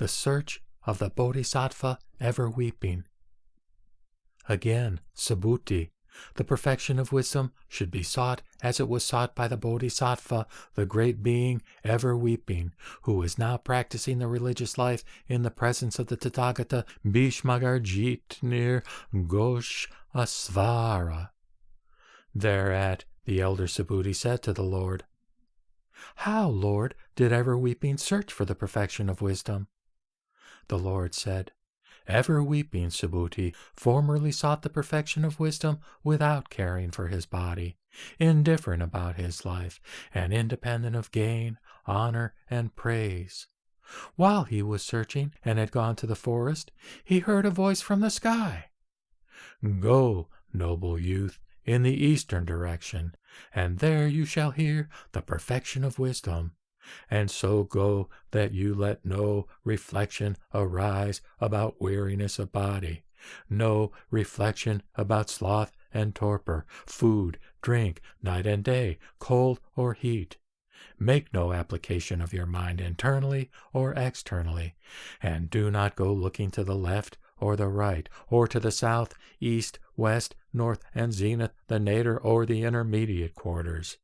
The search of the Bodhisattva ever weeping. Again, Subhuti, the perfection of wisdom should be sought as it was sought by the Bodhisattva, the great being ever weeping, who is now practicing the religious life in the presence of the Tathagata Bhishmagarjitnir Ghosh Asvara. Thereat the elder Subhuti said to the Lord, "How, Lord, did ever weeping search for the perfection of wisdom?" The Lord said, "Ever weeping, Subhuti, formerly sought the perfection of wisdom without caring for his body, indifferent about his life, and independent of gain, honor, and praise. While he was searching and had gone to the forest, he heard a voice from the sky. 'Go, noble youth, in the eastern direction, and there you shall hear the perfection of wisdom. And so go that you let no reflection arise about weariness of body, no reflection about sloth and torpor, food, drink, night and day, cold or heat. Make no application of your mind internally or externally, and do not go looking to the left or the right, or to the south, east, west, north, and zenith, the nadir or the intermediate quarters.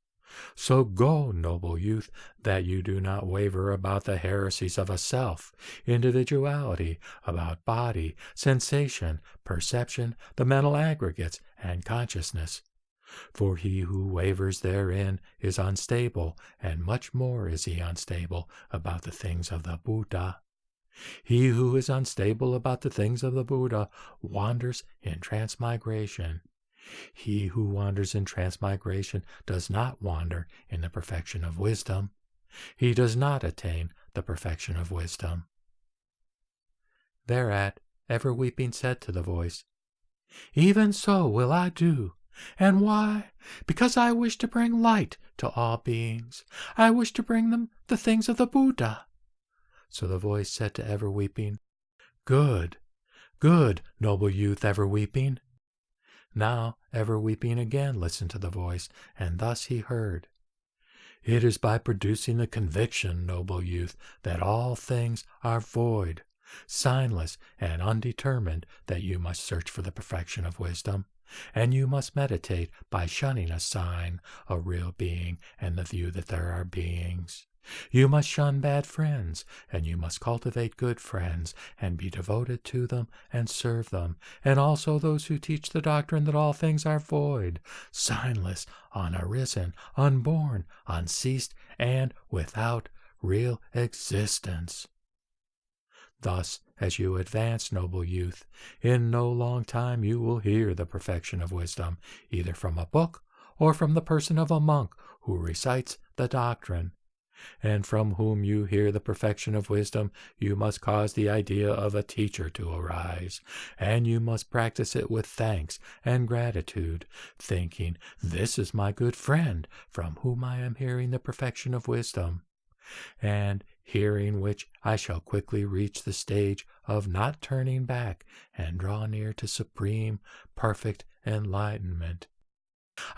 So go, noble youth, that you do not waver about the heresies of a self, individuality, about body, sensation, perception, the mental aggregates, and consciousness. For he who wavers therein is unstable, and much more is he unstable about the things of the Buddha. He who is unstable about the things of the Buddha wanders in transmigration. He who wanders in transmigration does not wander in the perfection of wisdom. He does not attain the perfection of wisdom." Thereat ever weeping said to the voice, "Even so will I do. And why? Because I wish to bring light to all beings. I wish to bring them the things of the Buddha." So the voice said to ever weeping, "Good, good, noble youth ever weeping." Now ever weeping again listened to the voice, and thus he heard, "It is by producing the conviction, noble youth, that all things are void, signless, and undetermined, that you must search for the perfection of wisdom. And you must meditate by shunning a sign, a real being, and the view that there are beings. You must shun bad friends, and you must cultivate good friends, and be devoted to them, and serve them, and also those who teach the doctrine that all things are void, signless, unarisen, unborn, unceased, and without real existence. Thus, as you advance, noble youth, in no long time you will hear the perfection of wisdom, either from a book or from the person of a monk who recites the doctrine. And from whom you hear the perfection of wisdom, you must cause the idea of a teacher to arise, and you must practice it with thanks and gratitude, thinking, 'This is my good friend, from whom I am hearing the perfection of wisdom,' and hearing which I shall quickly reach the stage of not turning back and draw near to supreme, perfect enlightenment.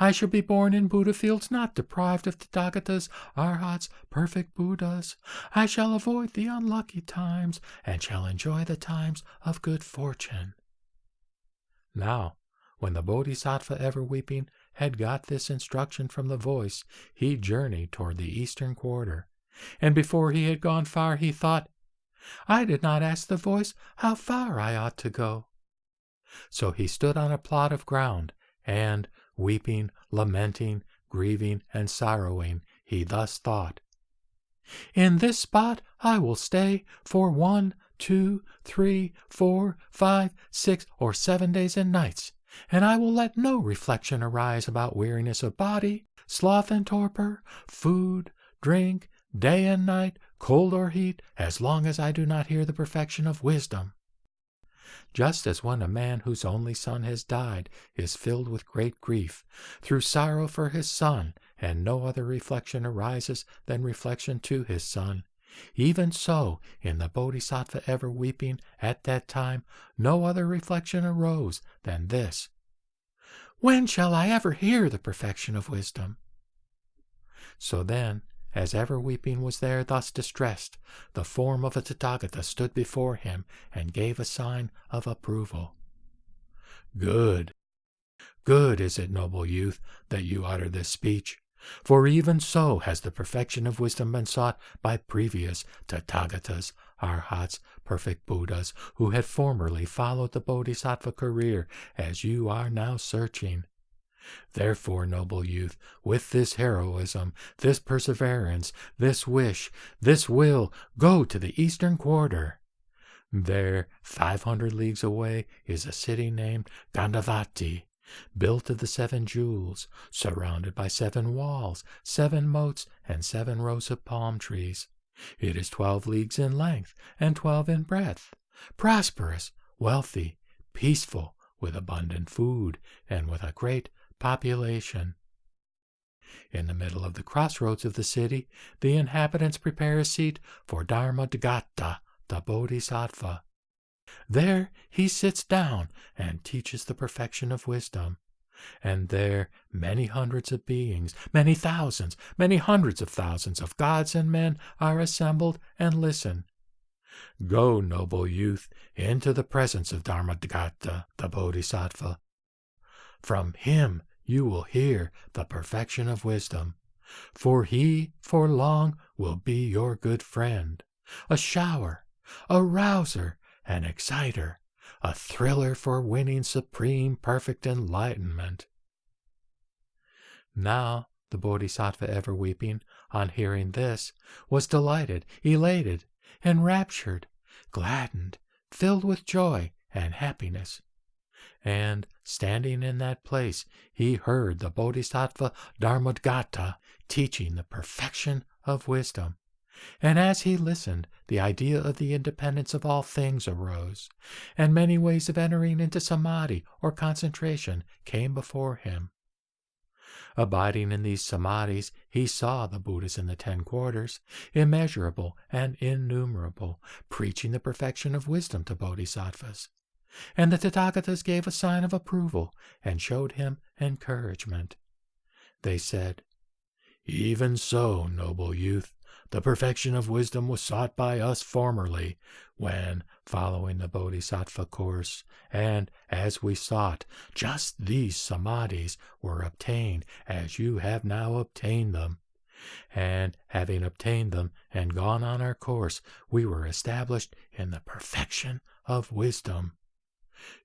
I shall be born in Buddha fields, not deprived of Tathagatas, Arhats, perfect Buddhas. I shall avoid the unlucky times, and shall enjoy the times of good fortune." Now, when the Bodhisattva ever weeping had got this instruction from the voice, he journeyed toward the eastern quarter. And before he had gone far, he thought, "I did not ask the voice how far I ought to go." So he stood on a plot of ground, and, weeping, lamenting, grieving, and sorrowing, he thus thought, "In this spot I will stay for 1, 2, 3, 4, 5, 6, or 7 days and nights, and I will let no reflection arise about weariness of body, sloth and torpor, food, drink, day and night, cold or heat, as long as I do not hear the perfection of wisdom." Just as when a man whose only son has died is filled with great grief, through sorrow for his son, and no other reflection arises than reflection to his son, even so, in the Bodhisattva ever weeping at that time, no other reflection arose than this, "When shall I ever hear the perfection of wisdom?" So then, as ever-weeping was there thus distressed, the form of a Tathagata stood before him and gave a sign of approval. Good, good is it, noble youth, that you utter this speech, for even so has the perfection of wisdom been sought by previous Tathagatas, Arhats, perfect Buddhas, who had formerly followed the Bodhisattva career as you are now searching. Therefore, noble youth, with this heroism, this perseverance, this wish, this will, go to the eastern quarter. There, 500 leagues away, is a city named Gandavati, built of the 7 jewels, surrounded by 7 walls, 7 moats, and 7 rows of palm trees. It is 12 leagues in length and 12 in breadth, prosperous, wealthy, peaceful, with abundant food, and with a great population. In the middle of the crossroads of the city, the inhabitants prepare a seat for Dharmadgata, the Bodhisattva. There he sits down and teaches the perfection of wisdom. And there many hundreds of beings, many thousands, many hundreds of thousands of gods and men are assembled and listen. Go, noble youth, into the presence of Dharmadgata, the Bodhisattva. From him you will hear the perfection of wisdom, for he for long will be your good friend, a shower, a rouser, an exciter, a thriller for winning supreme perfect enlightenment. Now the Bodhisattva ever-weeping, on hearing this, was delighted, elated, enraptured, gladdened, filled with joy and happiness. And, standing in that place, he heard the Bodhisattva Dharmadgata teaching the perfection of wisdom. And as he listened, the idea of the independence of all things arose, and many ways of entering into samadhi or concentration came before him. Abiding in these samadhis, he saw the Buddhas in the 10 quarters, immeasurable and innumerable, preaching the perfection of wisdom to bodhisattvas. And the Tathagatas gave a sign of approval and showed him encouragement. They said, "Even so, noble youth, the perfection of wisdom was sought by us formerly, when, following the Bodhisattva course, and as we sought, just these samadhis were obtained as you have now obtained them. And having obtained them and gone on our course, we were established in the perfection of wisdom.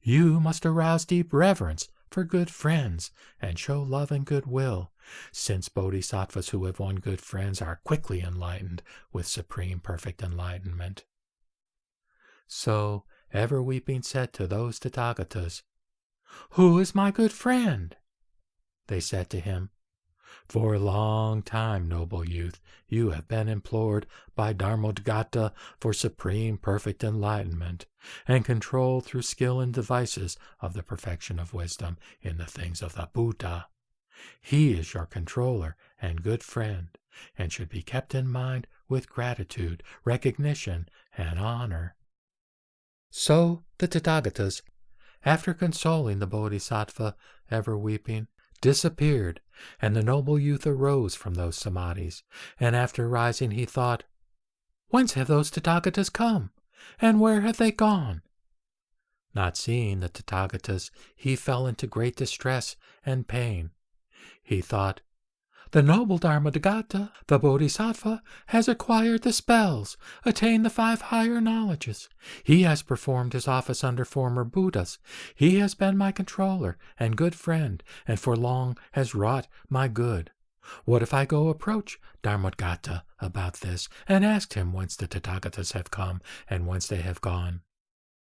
You must arouse deep reverence for good friends and show love and goodwill, since bodhisattvas who have won good friends are quickly enlightened with supreme perfect enlightenment." So ever-weeping said to those Tathagatas, "Who is my good friend?" They said to him, "For a long time, noble youth, you have been implored by Dharmadgata for supreme perfect enlightenment, and control through skill and devices of the perfection of wisdom in the things of the Buddha. He is your controller and good friend, and should be kept in mind with gratitude, recognition, and honor." So the Tathagatas, after consoling the Bodhisattva, ever-weeping, disappeared, and the noble youth arose from those samadhis, and after rising he thought, "Whence have those Tathagatas come, and where have they gone?" Not seeing the Tathagatas, he fell into great distress and pain. He thought, "The noble Dharmadgata, the Bodhisattva, has acquired the spells, attained the 5 higher knowledges. He has performed his office under former Buddhas. He has been my controller and good friend, and for long has wrought my good. What if I go approach Dharmadgata about this, and ask him whence the Tathagatas have come and whence they have gone?